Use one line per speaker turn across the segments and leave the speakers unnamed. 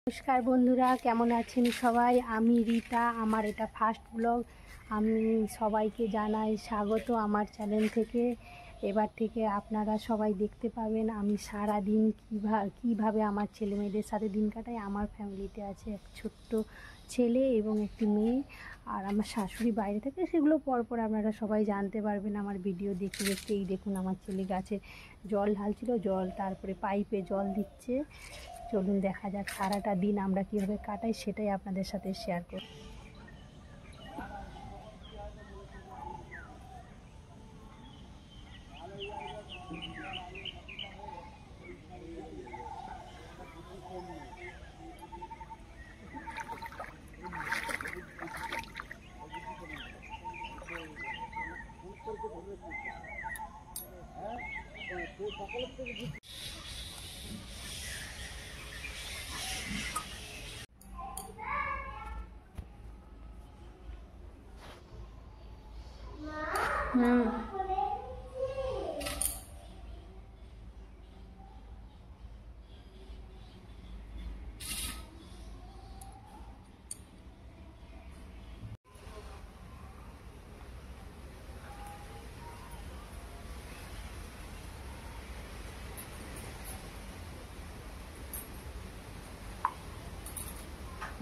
নমস্কার বন্ধুরা, কেমন আছেন সবাই? আমি রীতা, আমার এটা ফার্স্ট ব্লগ। আমি সবাইকে জানাই স্বাগত আমার চ্যানেল থেকে। এবার থেকে আপনারা সবাই দেখতে পাবেন আমি সারা দিন কীভাবে আমার ছেলে মেয়েদের সাথে দিন কাটাই। আমার ফ্যামিলিতে আছে এক ছোট্ট ছেলে এবং একটি মেয়ে, আর আমার শাশুড়ি বাইরে থেকে। সেগুলো পরপর আপনারা সবাই জানতে পারবেন আমার ভিডিও দেখতে দেখতে। এই দেখুন, আমার ছেলে গাছে জল ঢালছিল, তারপরে পাইপে জল দিচ্ছে। চলুন দেখা যাক সারাটা দিন আমরা কীভাবে কাটাই, সেটাই আপনাদের সাথে শেয়ার করব।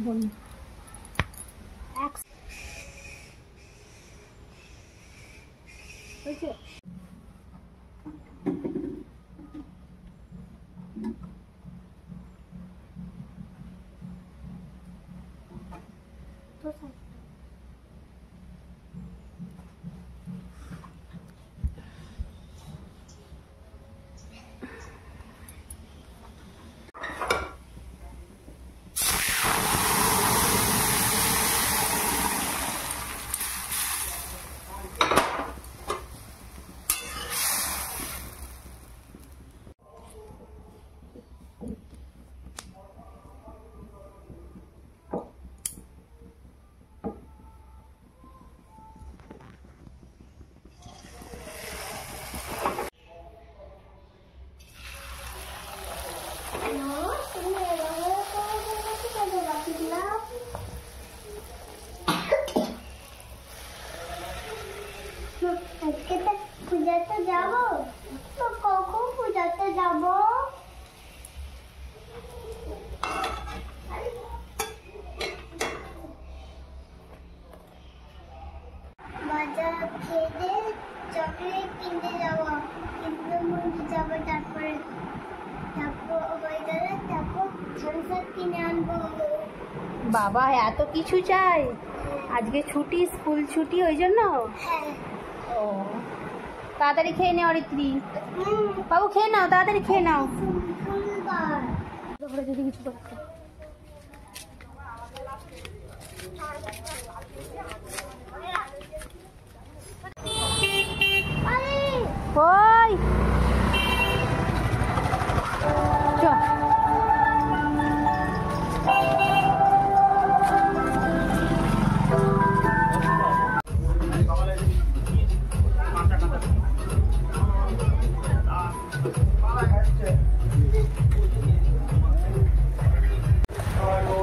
বলুন হয়েছে।
পূজাতে যাবো তো, কখন পূজাতে যাবো? বাজার খেতে চকলেট কিনতে যাবো, কিনতে মন্দির যাবো, তারপরে হয়ে গেলে তারপর থামস আপ কিনে আনবো।
বাবা, এত কিছু চাই? আজকে ছুটি, স্কুল ছুটি, ওই জন্য?
হ্যাঁ।
ও, তাড়াতাড়ি খেয়ে নাও ঋত্রি। বাবু খেয়ে নাও, তাড়াতাড়ি খেয়ে নাও। যদি কিছু করতে ওই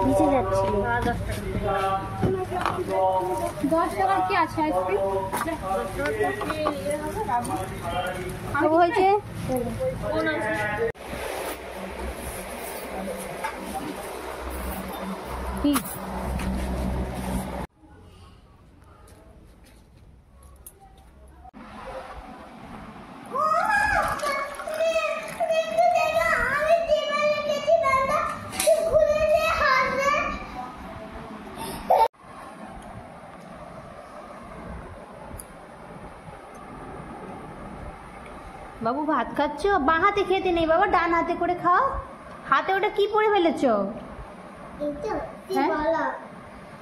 নিচে যাচ্ছি। 10 টাকার কি আছে আইসক্রিম? হয়েছে কি? বাবু ভাত খাচ্ছ? বাঁ হাতে খেতে নেই বাবা, ডান হাতে করে খাও। হাতে ওটা কি পরে ফেলেছ?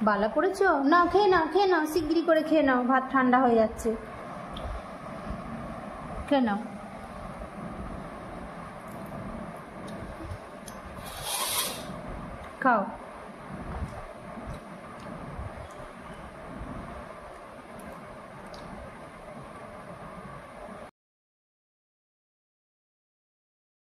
বালা পড়েছ? নাও খেয়ে নাও, খেয়ে নাও, শিগগিরি করে খেয়ে নাও, ভাত ঠান্ডা হয়ে যাচ্ছে। খেয়ে নাও। খাও।